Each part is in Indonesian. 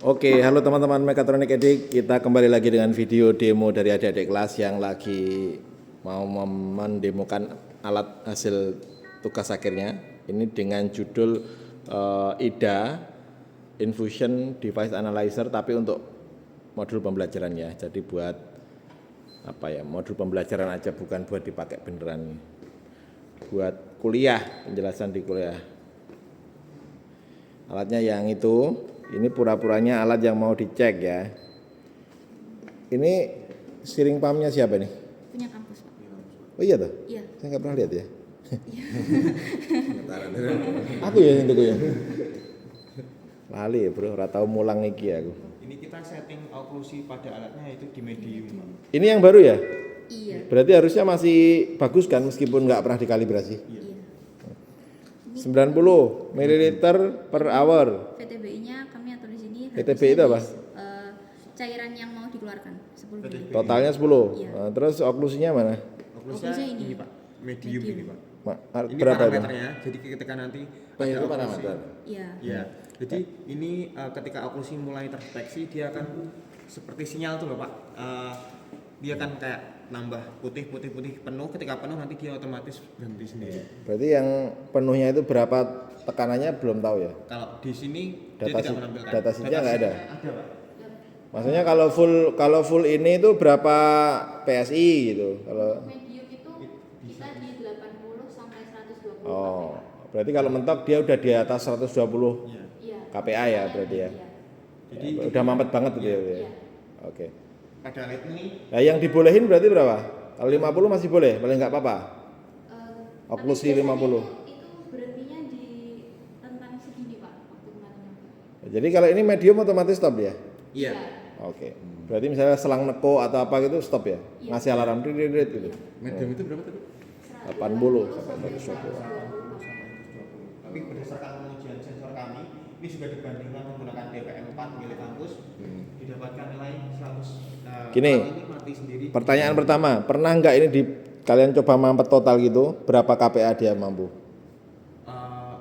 Oke, halo teman-teman Mekatronik Edik. Kita kembali lagi dengan video demo dari adik-adik kelas yang lagi mau mendemokan alat hasil tugas akhirnya. Ini dengan judul IDA Infusion Device Analyzer, tapi untuk modul pembelajaran ya. Jadi buat modul pembelajaran aja, bukan buat dipakai beneran. Buat kuliah, penjelasan di kuliah. Alatnya yang itu. Ini pura-puranya alat yang mau dicek ya. Ini steering pumpnya siapa nih? Punya kampus, Pak. Oh iya toh? Iya. Saya nggak pernah lihat ya. Iya. Aku ya yang itu ya. Lali ya bro, ora tau mulang iki aku. Ini kita setting oklusi pada alatnya itu di medium. Ini yang baru ya? Iya. Berarti harusnya masih bagus kan meskipun nggak pernah dikalibrasi. Iya. 90 ml per hour. VTBI-nya kami atur di sini. VTBI itu apa? Cairan yang mau dikeluarkan 10 ml. Totalnya 10. Iya. Nah, terus oklusinya mana? Oklusnya Oklusnya ini, ini, Pak, medium ini Pak. Ini Berapa itu? parameternya. Jadi ketika nanti Oh, itu oklusi- parameter. Iya. Ya, jadi ini ketika oklusi mulai terdeteksi dia akan seperti sinyal tuh loh Pak. Dia akan kayak nambah putih penuh. Ketika penuh nanti dia otomatis berhenti sendiri. Berarti yang penuhnya itu berapa tekanannya belum tahu ya? Kalau di sini dia Data tidak sheet- menampilkan. data sheet-nya nggak ada? Ada Pak. Maksudnya kalau full ini itu berapa PSI gitu? Kalau Medium itu kita di 80 sampai 120. oh, berarti kalau mentok dia udah di atas 120 Iya. Iya. kPa ya berarti ya. Iya. Jadi Udah mampet banget gitu ya. Iya. Oke. pada alat ini Nah, yang dibolehin berarti berapa? Kalau 50 masih boleh, paling nggak apa-apa. Oklusi Tapi 50. biasanya itu berhentinya di rentang segini, Pak, waktu kemarin. Jadi kalau ini medium otomatis stop ya? iya. Oke. Berarti misalnya selang neko atau apa gitu stop ya? Iya. Ngasih alarm drit gitu. Medium itu berapa tadi? 80 sampai 120. Tapi berdasarkan pengujian sensor kami, ini juga dibandingkan menggunakan DPM4 milik kampus, didapatkan nilai 100. Gini, alat ini mati sendiri. Pertanyaan pertama, pernah nggak ini kalian coba mampet total gitu? Berapa kPa dia mampu? Eh,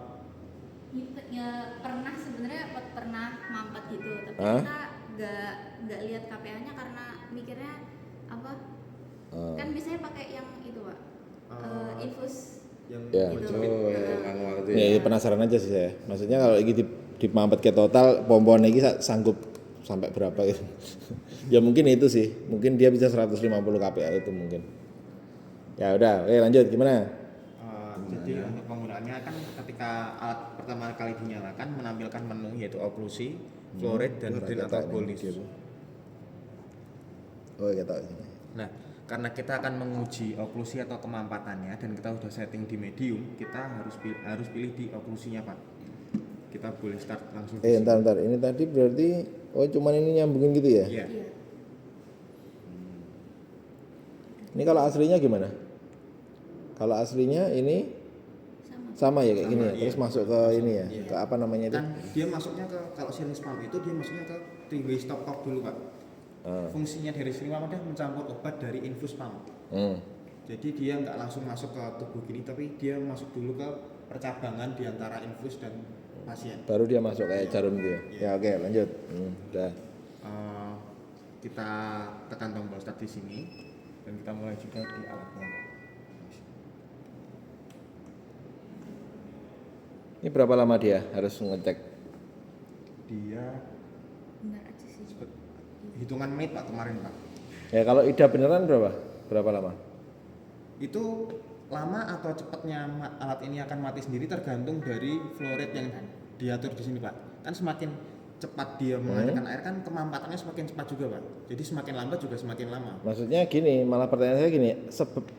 Ya, pernah sebenarnya pernah mampet gitu, tapi Hah? kita nggak lihat KPA-nya karena mikirnya apa? Kan biasanya pakai yang itu, Pak. Infus yang Ya. gitu. manual itu Ya, penasaran aja sih saya. Maksudnya kalau ini di mampet ke total, pompoan ini sanggup sampai berapa gitu? Ya mungkin itu sih, mungkin dia bisa 150 kPa itu mungkin. Ya udah, oke lanjut gimana? jadi untuk penggunaannya kan ketika alat pertama kali dinyalakan menampilkan menu yaitu oklusi, flow rate dan drain atau bolus. Oh kita tahu. Nah, karena kita akan menguji oklusi atau kemampatannya dan kita sudah setting di medium, kita harus pilih di oklusinya Pak. Kita boleh start langsung. di sini. Entar. Ini tadi berarti cuman ini nyambungin gitu ya? Iya. Iya. Ini kalau aslinya gimana? Kalau aslinya ini sama ya kayak gini ya. Iya. Terus masuk ke ini ya, Iya. ke apa namanya itu? Kan dia masuknya ke kalau series pump itu dia masuknya ke three way stop cock dulu Pak. Fungsinya dari series pump adalah mencampur obat dari infus pump. Jadi dia nggak langsung masuk ke tubuh gini, tapi dia masuk dulu ke percabangan di antara infus dan pasien. Baru dia masuk kayak jarum gitu ya. Iya. Ya oke lanjut. Udah. Kita tekan tombol start di sini dan kita mulai juga di alatnya. Ini berapa lama dia harus ngecek? Dia Benar aja sih. hitungan menit Pak kemarin Pak. Ya kalau IDA beneran berapa? Berapa lama? Itu lama atau cepatnya alat ini akan mati sendiri tergantung dari flow rate yang diatur di sini Pak. Kan semakin cepat dia mengalirkan air kan kemampatannya semakin cepat juga Pak. Jadi semakin lambat juga semakin lama. Maksudnya gini, malah pertanyaan saya gini,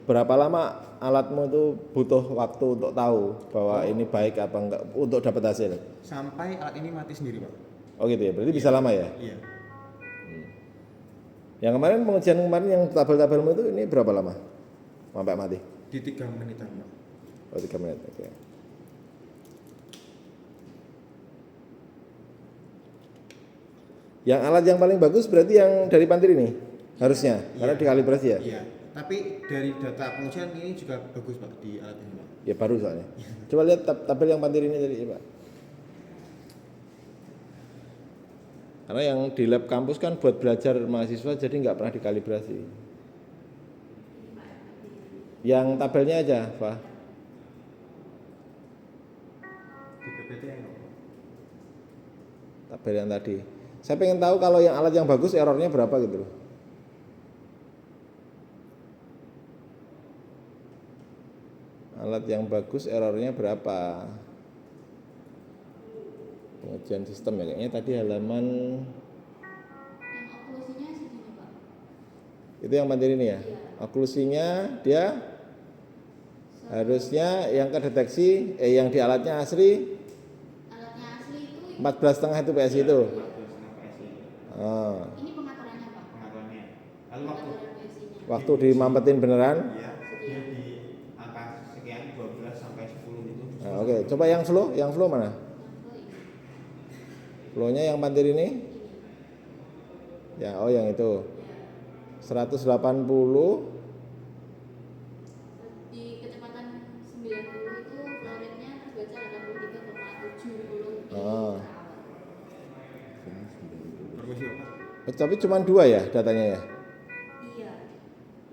berapa lama alatmu itu butuh waktu untuk tahu bahwa ini baik apa enggak untuk dapat hasil? Sampai alat ini mati sendiri Pak. Oh gitu ya, berarti bisa lama ya? Iya. Yang kemarin pengujian kemarin yang tabel-tabelmu itu ini berapa lama? Sampai mati? Di 3 menitan Pak. Oh 3 menit, oke. Yang alat yang paling bagus berarti yang dari Pantir ini? Harusnya, karena dikalibrasi ya? Iya. Tapi dari data pengujian ini juga bagus Pak di alat ini Pak. Ya baru soalnya. Coba lihat tabel yang Pantir ini tadi Pak. Karena yang di lab kampus kan buat belajar mahasiswa jadi nggak pernah dikalibrasi. Yang tabelnya aja, Pak. Di PPT yang apa? Tabel yang tadi. Saya pengen tahu kalau yang alat yang bagus errornya berapa gitu loh. Alat yang bagus errornya berapa? Pengujian sistem ya kayaknya tadi halaman Yang oklusinya segini Pak. itu yang mandiri ini ya. Oklusinya dia harusnya yang kedeteksi yang di alatnya asli Alatnya asli itu 14,5 itu PSI itu. 14,5 PSI. Oh. ini pengaturannya Pak. Pengaturannya. Lalu waktu Pengaturan PSI-nya. Waktu dimampetin beneran. ya dia di angka sekian 12 sampai 10 gitu. Nah, oke, coba yang flow mana? Flow-nya yang mandiri ini? Ya, oh yang itu. 180 Di kecepatan 90 itu flow rate-nya terbaca 83,70 Oh. Permisi Bapak. Tapi cuma 2 ya datanya ya? Iya.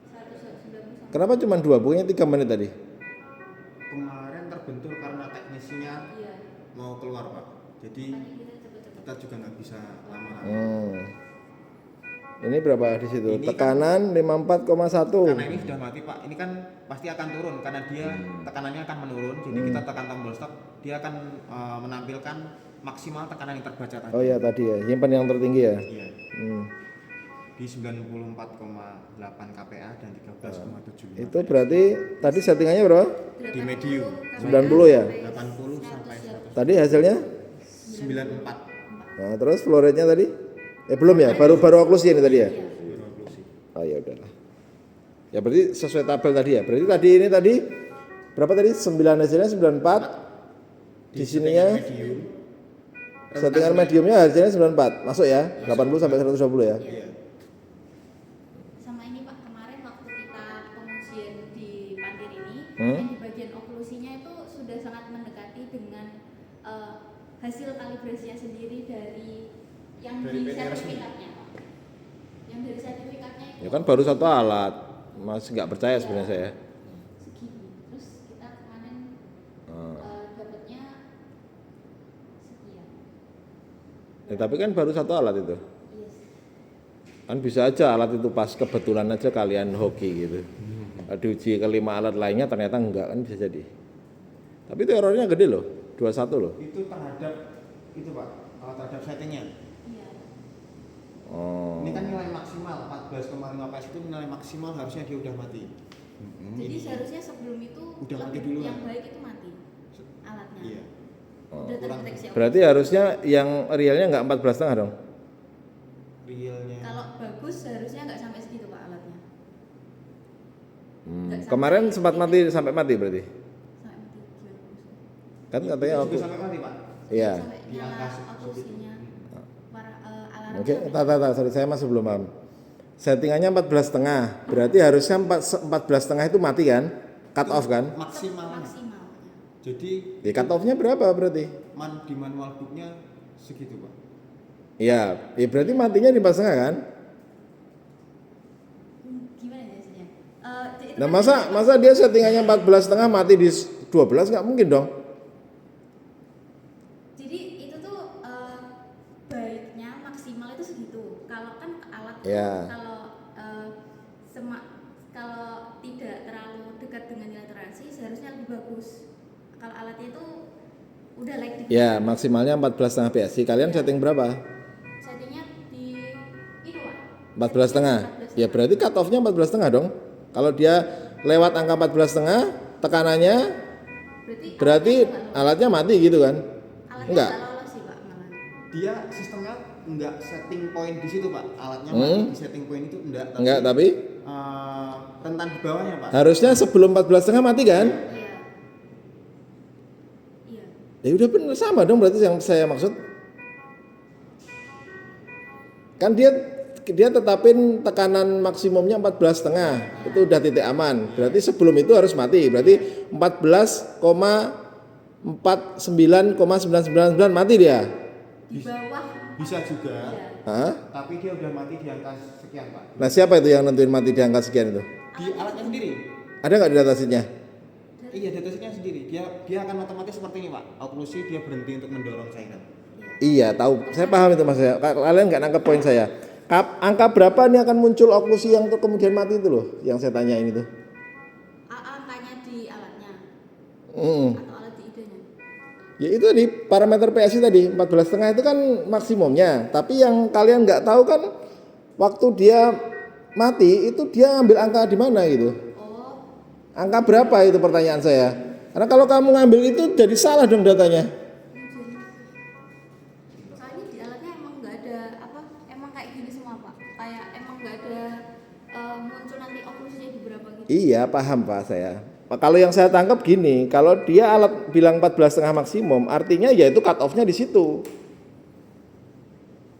190 Kenapa cuma 2? Bukannya 3 menit tadi? Kemarin terbentur karena teknisinya Iya. mau keluar Pak. Jadi Makanya kita cepet-cepet. kita juga nggak bisa lama-lama. Ini berapa di situ? Ini Tekanan 54,1. Karena ini sudah mati Pak, ini kan pasti akan turun karena dia tekanannya akan menurun. Jadi kita tekan tombol stop, dia akan menampilkan maksimal tekanan yang terbaca tadi. Oh ya tadi ya, simpan yang tertinggi ya. Iya. Hmm. Di 94,8 kPa dan 13,75. Itu berarti tadi settingannya berapa? Di medium. 90 ya? 80 sampai 100. Tadi hasilnya? 94. Nah, terus flow rate-nya tadi? Belum ya, baru oklusi ini tadi ya. Baru oklusi. Oh ya udahlah. Ya berarti sesuai tabel tadi ya. Berarti tadi berapa tadi? 9 hasilnya 94. Di sininya Medium. settingan mediumnya hasilnya 94. Masuk ya? 80 sampai 120 ya. Iya. Sama ini Pak, kemarin waktu kita pengujian di Pandir ini, Hmm? yang di bagian oklusinya itu sudah sangat mendekati dengan hasil kalibrasinya sendiri dari yang Dari di PT resmi. sertifikatnya Pak. Yang dari sertifikatnya itu Ya kan baru satu alat. Masih nggak percaya sebenarnya saya. segini. Terus kita kemarin dapatnya sekian. Ya, tapi kan baru satu alat itu. Yes. Kan bisa aja alat itu pas kebetulan aja kalian hoki gitu. Diuji ke 5 alat lainnya ternyata enggak kan bisa jadi. Tapi itu errornya gede loh, 21 loh. Itu terhadap itu Pak, terhadap settingnya. Iya. Oh. Ini kan nilai maksimal 14,5 PS itu nilai maksimal harusnya dia udah mati. Jadi seharusnya sebelum itu Udah mati lebih- duluan. yang baik itu mati alatnya. Iya. Udah kurang. terdeteksi. Berarti harusnya yang realnya enggak 14,5 dong. Realnya. Kalau bagus seharusnya nggak sampai segitu Pak alatnya. Nggak sampai Kemarin sempat titik. mati sampai mati berarti. Sampai mati gimana? Kan katanya Itu aku. juga sampai mati Pak. Iya. Sampai Di nyala angka oklusinya. Para alarm. Oke, sampai- sorry saya masih belum paham. Settingannya 14,5. Berarti harusnya 14,5 itu mati kan? Cut off kan? Maksimalnya. Maksimalnya. Jadi Ya cut off-nya berapa berarti? di manual booknya segitu Pak. Iya, ya berarti matinya di 4,5 kan? Gimana ya hasilnya? Itu Nah kan masa dia settingannya 14,5 mati di 12 nggak mungkin dong? Jadi itu tuh baiknya maksimal itu segitu. Kalau kan alat tuh, Ya. kalau tidak terlalu dekat dengan nilai toleransi seharusnya lebih bagus. Kalau alatnya itu udah like di Ya maksimalnya 14,5 PSI. Kalian setting berapa? settingnya di itu Pak. 14,5. Ya berarti cut off-nya 14,5 dong. Kalau dia lewat angka 14,5 tekanannya berarti alatnya mati gitu kan? alatnya enggak. nggak lolos sih Pak malah. Dia sistemnya enggak setting point di situ Pak. Alatnya mati di setting point itu enggak. Enggak, tapi rentan di bawahnya Pak. harusnya sebelum 14,5 mati kan? Iya. Iya. Ya udah bener sama dong berarti yang saya maksud. Kan dia tetapin tekanan maksimumnya 14,5. Itu udah titik aman. Berarti sebelum itu harus mati. Berarti 14,49,999 mati dia. Di bawah Bisa juga, Hah? tapi dia udah mati di angka sekian Pak. Nah siapa itu yang nentuin mati di angka sekian itu? Di alatnya sendiri. Ada nggak di data sheet-nya? Iya, deteksinya sendiri. Dia akan otomatis seperti ini Pak. Oklusi dia berhenti untuk mendorong cairan. Iya tahu, saya paham itu mas. Kalian nggak nangkep poin saya. Angka berapa nih akan muncul oklusi yang kemudian mati itu loh, yang saya tanyain itu. Angkanya di alatnya Hmm. atau alat di idenya. Ya itu tadi parameter PSI tadi 14,5 itu kan maksimumnya. Tapi yang kalian nggak tahu kan waktu dia mati itu dia ambil angka di mana gitu. Oh, Angka berapa itu pertanyaan saya. Karena kalau kamu ngambil itu jadi salah dong datanya. soalnya di alatnya emang nggak ada apa, emang kayak gini semua Pak. Kayak emang nggak ada muncul nanti oklusinya di berapa gitu. Iya paham Pak saya. Kalau yang saya tangkap gini, kalau dia alat bilang 14,5 maksimum, artinya ya itu cut off-nya di situ.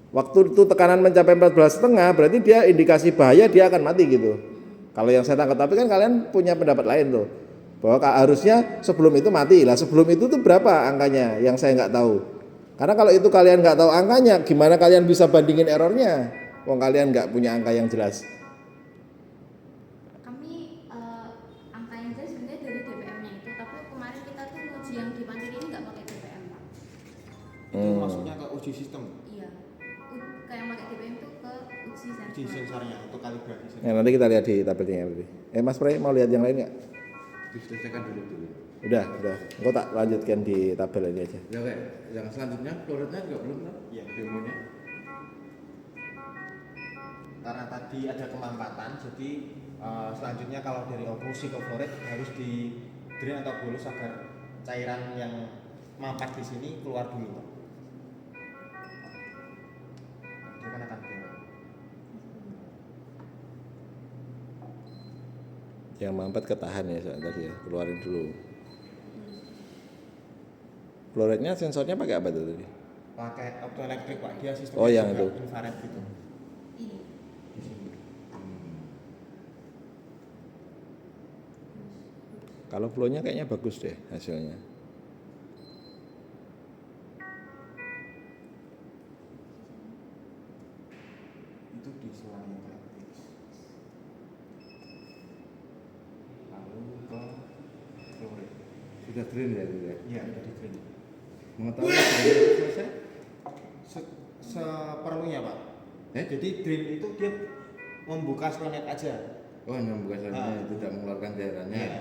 Waktu itu tekanan mencapai 14,5 berarti dia indikasi bahaya dia akan mati gitu. Kalau yang saya tangkap, tapi kan kalian punya pendapat lain tuh. Bahwa harusnya sebelum itu mati. Lah sebelum itu tuh berapa angkanya yang saya nggak tahu. Karena kalau itu kalian nggak tahu angkanya, gimana kalian bisa bandingin errornya? Wong kalian nggak punya angka yang jelas. Kami angka yang jelas sebenarnya dari DPM-nya itu, tapi kemarin kita tuh uji yang di Mandiri ini nggak pakai DPM Pak. Itu maksudnya ke uji sistem, Iya, kayak pakai DPM itu ke uji uji sensor. sensornya untuk kalibrasi sensor. Ya, nanti kita lihat di tabelnya tadi. Mas Pray mau lihat yang lain nggak? Diselesaikan dulu. Udah. Engkau tak lanjutkan di tabel ini aja. Ya kayak yang selanjutnya fluoridnya juga belum kan? Iya. Demonya. Karena tadi ada kemampatan, jadi selanjutnya kalau dari oklusi ke fluorid harus di drain atau bolus agar cairan yang mampat di sini keluar dulu Pak. Dia kan akan keluar. Yang mampet ketahan ya soal tadi ya, keluarin dulu. Fluoridnya sensornya pakai apa tuh tadi? Pakai optoelektrik Pak, dia sistemnya Oh, yang juga itu. infrared gitu. Ini. Di sini. Kalau flow-nya kayaknya bagus deh hasilnya. Itu di selang elektrik. Lalu ke fluorid. Sudah drain ya itu ya. Iya, udah di drain. Mengetahui drain itu selesai? Seperlunya Pak. Eh? Jadi drain itu dia membuka slonet aja. Oh, yang bukan salahnya tidak mengeluarkan cairannya. Iya.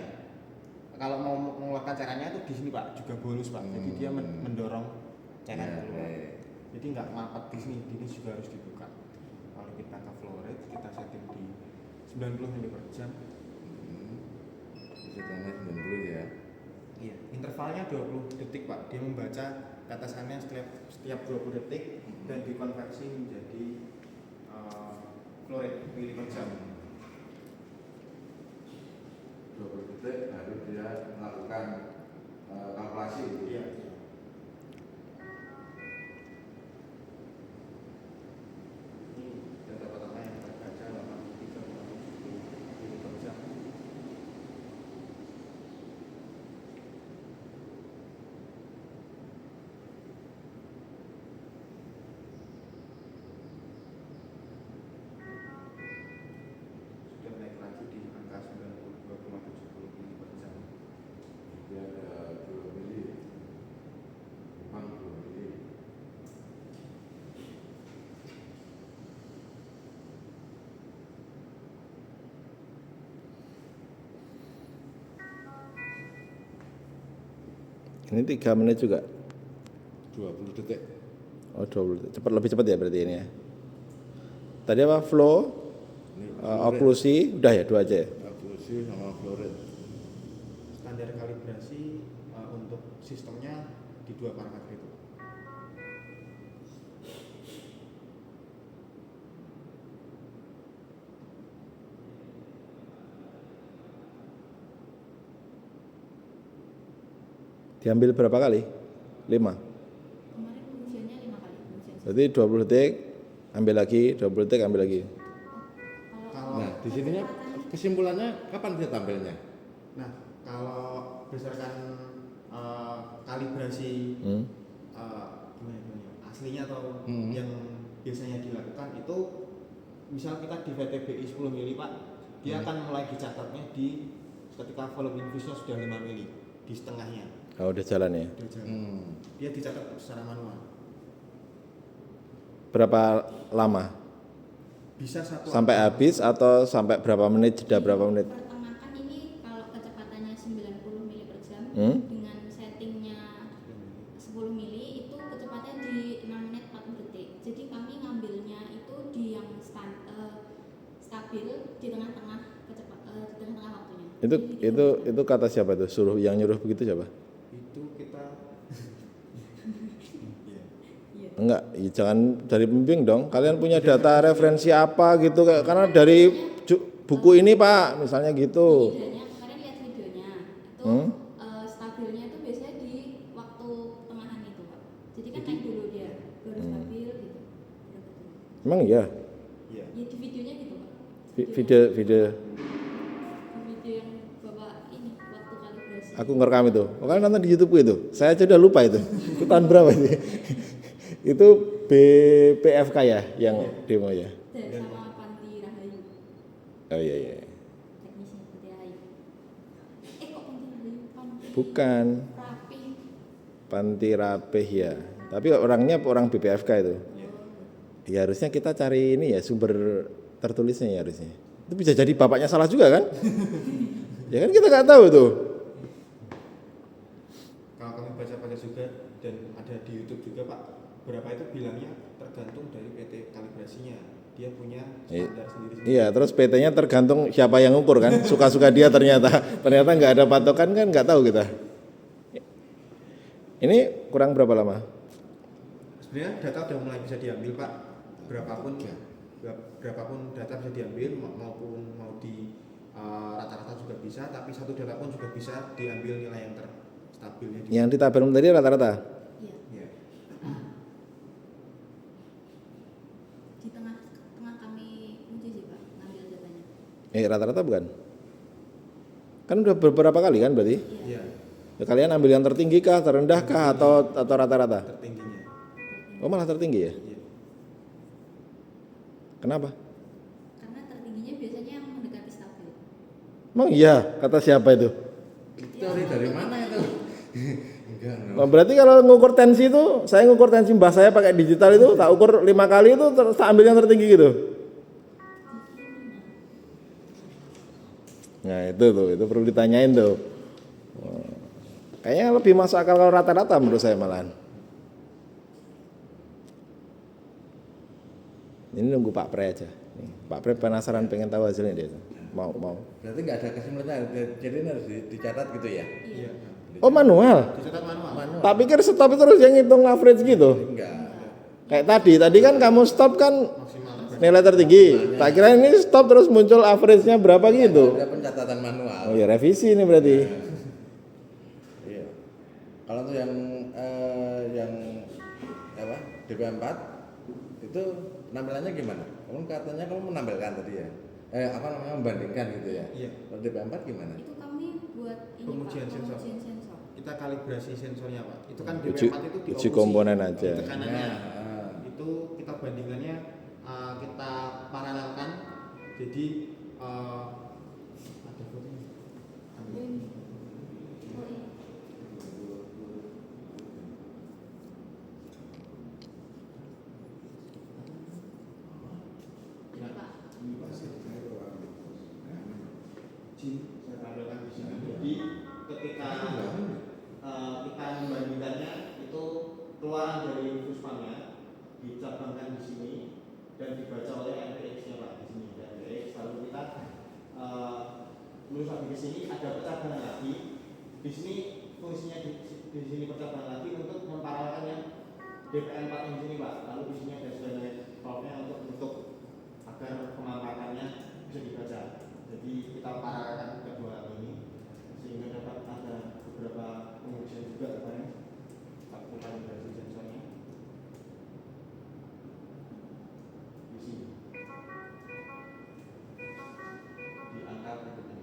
Kalau mau mengeluarkan cairannya itu di sini Pak, juga bolus Pak. Jadi dia mendorong cairan Ya, keluar. baik. Jadi nggak mampet di sini juga harus dibuka. Kalau kita ke fluorid, kita setting di 90 mili per jam. Bisa tanya 90 ya. Iya. Intervalnya 20 detik Pak. Dia membaca tetesannya setiap 20 detik dan dikonversi menjadi fluorid mili per jam. 20 detik baru dia melakukan kalkulasi gitu. Iya. Ini data pertama yang kita baca 83 mili per jam. Sudah naik lagi di angka 92,70 mili per jam. Dia ada 2 mili. Memang 2 mili. Ini 3 menit juga. 20 detik. Oh 20 detik. Lebih cepat ya berarti ini ya. Tadi apa? Flow, Ini oklusi, udah ya 2 aja ya? oklusi sama fluorid. Standar kalibrasi untuk sistemnya di dua parameter itu. Diambil berapa kali? 5. Kemarin pengujiannya 5 kali pengujian. Berarti 20 detik, ambil lagi, 20 detik, ambil lagi. Kalau Nah, di sininya kesimpulannya kapan dia tampilnya? Nah, kalau berdasarkan kalibrasi gimana, AC aslinya atau yang biasanya dilakukan itu, misal kita di VTBI 10 mili Pak, dia akan mulai dicatatnya di ketika volume infusnya sudah 5 mili di setengahnya. Oh, udah jalan ya. Udah jalan. Dia dicatat secara manual. Berapa lama? Bisa satu Sampai habis atau sampai berapa menit, jeda berapa menit? Pertengahan ini kalau kecepatannya 90 mili per jam dengan settingnya 10 mili itu kecepatannya di 6 menit 40 detik. Jadi kami ngambilnya itu di yang stabil di tengah-tengah di tengah-tengah waktunya. Itu kata siapa tuh? Suruh yang nyuruh begitu siapa? itu kita Enggak, ya jangan dari pembimbing dong. Kalian punya data referensi apa gitu kayak karena dari buku ini Pak, misalnya gitu. Videonya kemarin lihat videonya itu stabilnya itu biasanya di waktu tengahan itu Pak. Jadi kan naik dulu dia baru stabil gitu. Emang iya? ya Ya di videonya gitu Pak. Video Di video yang Bapak ini waktu kalibrasi. aku ngerekam itu. Oh, kalian nonton di YouTube itu. Saya aja udah lupa itu. Itu tahun berapa itu? Itu BPFK ya yang demo ya. Dan sama Panti Rahayu. Oh iya iya. Teknisnya Panti Rahayu. Kok Panti Rahayu? Panti Bukan Rapi. Panti Rapih ya. Tapi orangnya orang BPFK itu. Ya harusnya kita cari ini ya sumber tertulisnya ya harusnya. Itu bisa jadi bapaknya salah juga kan? Ya kan kita nggak tahu tuh. kalau kami baca-baca juga dan ada di YouTube juga Pak, berapa itu bilangnya tergantung dari PT kalibrasinya, dia punya standar sendiri. Iya, terus PT-nya tergantung siapa yang ngukur kan. Suka-suka dia ternyata nggak ada patokan kan nggak tahu kita. Ini kurang berapa lama? Sebenarnya data udah mulai bisa diambil Pak, berapapun data bisa diambil maupun mau di rata-rata juga bisa, tapi satu data pun juga bisa diambil nilai yang terstabilnya. Yang di tabel tadi rata-rata. Iya. Ya. Di tengah kami uji sih Pak ngambil datanya. Rata-rata bukan? Kan udah beberapa kali kan berarti? Iya, Ya, kalian ambil yang tertinggi kah, terendah kah, atau rata-rata? tertingginya. Oh malah tertinggi ya? Iya. Kenapa? Karena tertingginya biasanya yang mendekati stabil. Emang iya, kata siapa itu? Teori dari mana itu? Enggak, Oh, berarti kalau ngukur tensi itu, saya ngukur tensi mbah saya pakai digital itu, tak ukur 5 kali itu, tak ambil yang tertinggi gitu. Nah itu perlu ditanyain tuh. Wah, kayaknya lebih masuk akal kalau rata-rata menurut saya malahan. Ini nunggu Pak Pre aja. Nih, Pak Pre penasaran pengen tahu hasilnya dia. Mau. berarti nggak ada kesimpulannya, jadi ini harus dicatat gitu ya? Iya. Oh manual. Dicatat manual. Tak pikir stop itu harus yang ngitung average gitu. Enggak. Kayak tadi kan kamu stop kan Maksimal. nilai tertinggi. Tak kira ini stop terus muncul average-nya berapa gitu. Ada pencatatan manual. Oh ya revisi ini berarti. Iya. Kalau untuk yang apa? DP4 itu penampilannya gimana? Kamu katanya kamu menampilkan tadi ya. Membandingkan gitu ya. Iya. Kalau DP4 gimana? Itu kami buat ini Pengujian Pak, sensor. pengujian sensor. Kita kalibrasi sensornya Pak. Itu kan Uji- DP4 itu uji komponen aja. Tekanannya. Nah, Itu kita bandingannya kita paralelkan. Jadi ada fotonya. Ambil. Ini Pak. Saya tampilkan di sini. Jadi ketika kita membandingkannya itu keluaran dari infus pumpnya dicabangkan di sini dan dibaca oleh MPX-nya Pak di sini dan MPX lalu kita lurus lagi ke sini ada percabangan lagi di sini fungsinya di sini percabangan lagi untuk memparalelkan yang DPN4 yang di sini Pak lalu di sini ada sebenarnya valve-nya untuk agar pemamparannya bisa dibaca. Jadi kita paralelkan kedua ini sehingga dapat ada beberapa pengujian juga kemarin waktu kalibrasi sensornya di sini di angka berikutnya.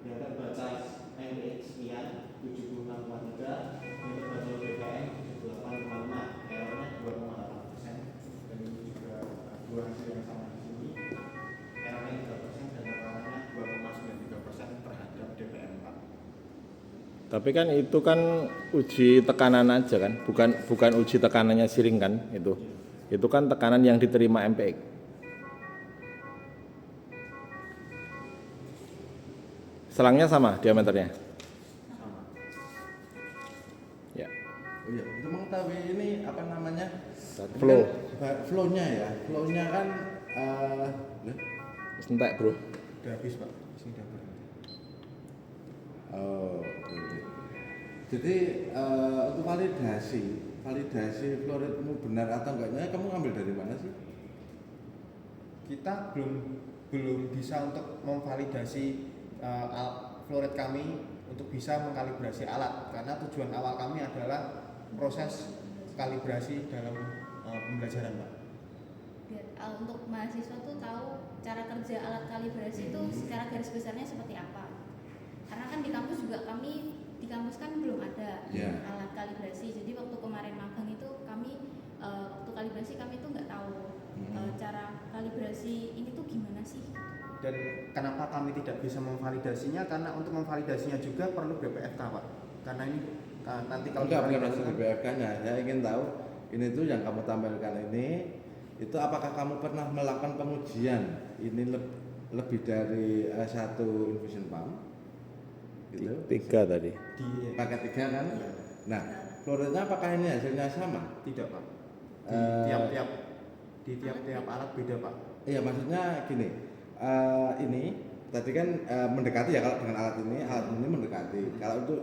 Yang terbaca NPX Tapi kan itu kan uji tekanan aja kan, bukan uji tekanannya siring kan itu. Itu kan tekanan yang diterima MPX. Selangnya sama diameternya. Ya. Oh iya, itu mengetahui ini apa namanya? Flow. Flow-nya ya. Flow-nya kan lah, Entek, Bro. Udah habis Pak, sini udah habis. oh, oke. Jadi untuk validasi fluoridmu benar atau enggaknya kamu ngambil dari mana sih? Kita belum bisa untuk memvalidasi fluorid kami untuk bisa mengkalibrasi alat, karena tujuan awal kami adalah proses kalibrasi dalam pembelajaran Pak. Biar untuk mahasiswa tuh tahu cara kerja alat kalibrasi itu secara garis besarnya seperti apa. Karena kan di kampus juga di kampus kan belum ada alat kalibrasi. Jadi waktu kemarin magang itu kami waktu kalibrasi kami tuh nggak tahu cara kalibrasi ini tuh gimana sih. Dan kenapa kami tidak bisa memvalidasinya? Karena untuk memvalidasinya juga perlu BPFK Pak. Karena ini nanti kalau Enggak, bukan divalidasi maksud BPFK-nya. Saya ingin tahu ini tuh yang kamu tampilkan ini itu apakah kamu pernah melakukan pengujian ini lebih dari satu infusion pump? Gitu. 3 tadi. Pakai 3 kan? Nah, fluoridnya apakah ini hasilnya sama? Tidak Pak. Di tiap-tiap alat beda Pak. Iya, maksudnya gini. Ini tadi kan mendekati ya, kalau dengan alat ini mendekati. Kalau untuk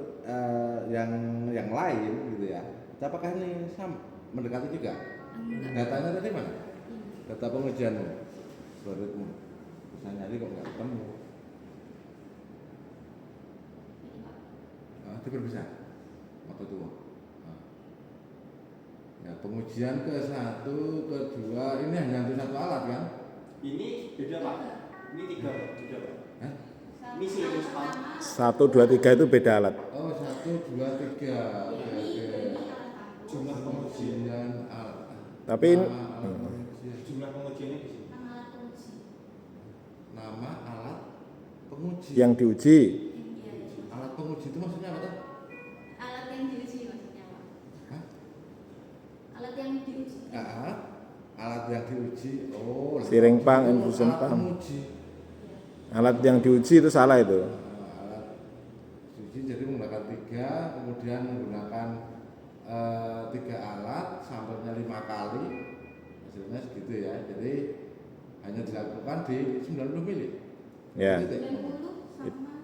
yang lain gitu ya, apakah ini sama mendekati juga? Enggak. Datanya tadi mana? Data pengujianmu, fluoridmu. Bisa nyari kok nggak ketemu. Itu berbisa waktu itu. Ya, pengujian ke 1, ke 2 ini hanya untuk satu alat kan? Ini beda Pak. Ini 3 Pak. Hah? Ini silindus pump. 1, 2, 3 itu beda alat. Oh, 1, 2, 3. Oke. Jumlah pengujian. Pengujian alat. Tapi Jumlah pengujiannya di sini. Nama alat penguji. Nama alat penguji. yang diuji Alat penguji itu maksudnya apa tuh? Alat yang diuji maksudnya Pak. Hah? Alat yang diuji. Alat yang diuji. Oh, Siring pump, itu infusion alat pump. penguji. alat yang diuji itu salah itu. Alat diuji jadi menggunakan 3, kemudian menggunakan 3 alat, sampelnya 5 kali, hasilnya segitu ya. Jadi hanya dilakukan di 90 mili. Ya. 90 sama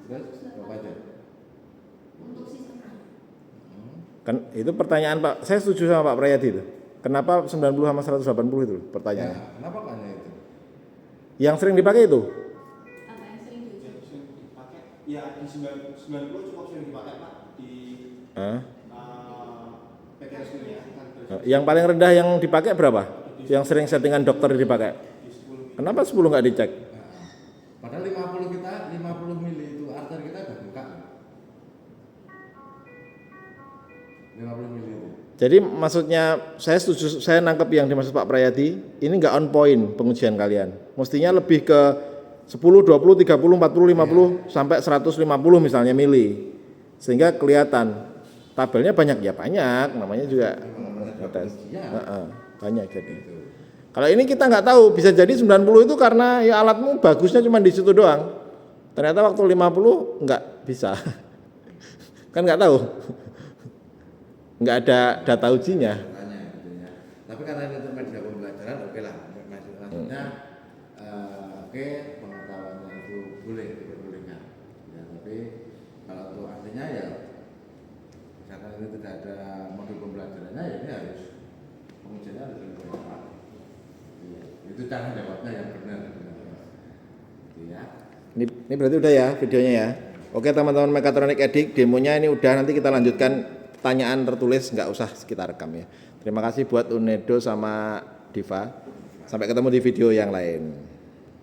Terus berapa aja? untuk sistem A. Kan itu pertanyaan Pak. Saya setuju sama Pak Prayadi itu. Kenapa 90 sama 180 itu pertanyaannya? Ya, kenapa hanya itu? Yang sering dipakai itu? Apa yang sering diuji? Yang sering dipakai ya di 90 cukup sering dipakai Pak di PKS ya. Yang paling rendah yang dipakai berapa? Yang sering settingan dokter dipakai? Di 10 Kenapa 10 nggak dicek? Padahal 50 mili itu arter kita udah bengkak. 50 mili itu. Jadi maksudnya saya setuju, saya nangkep yang dimaksud Pak Prayadi, ini nggak on point pengujian kalian. Mestinya lebih ke 10, 20, 30, 40, 50 sampai 150 misalnya mili. Sehingga kelihatan tabelnya banyak ya banyak, namanya juga tes. Banyak jadi. Kalau ini kita nggak tahu, bisa jadi 90 itu karena ya alatmu bagusnya cuma di situ doang. Ternyata waktu 50 nggak bisa. Kan nggak tahu. Nggak ada data ujinya. Tapi karena ini untuk media pembelajaran, oke lah. Maksudnya oke, pengetahuannya itu boleh diperbolehkan. Ya, tapi kalau untuk aslinya ya, misalkan ini tidak ada modul pembelajarannya, ya ini harus pengujiannya harus lebih cepat. Ya, itu cara jawabnya yang benar. Ya. Ini berarti udah ya videonya ya. Oke teman-teman Mekatronik Edik, demonya ini udah, nanti kita lanjutkan pertanyaan tertulis, nggak usah kita rekam ya. Terima kasih buat Unedo sama Diva. Sampai ketemu di video yang lain.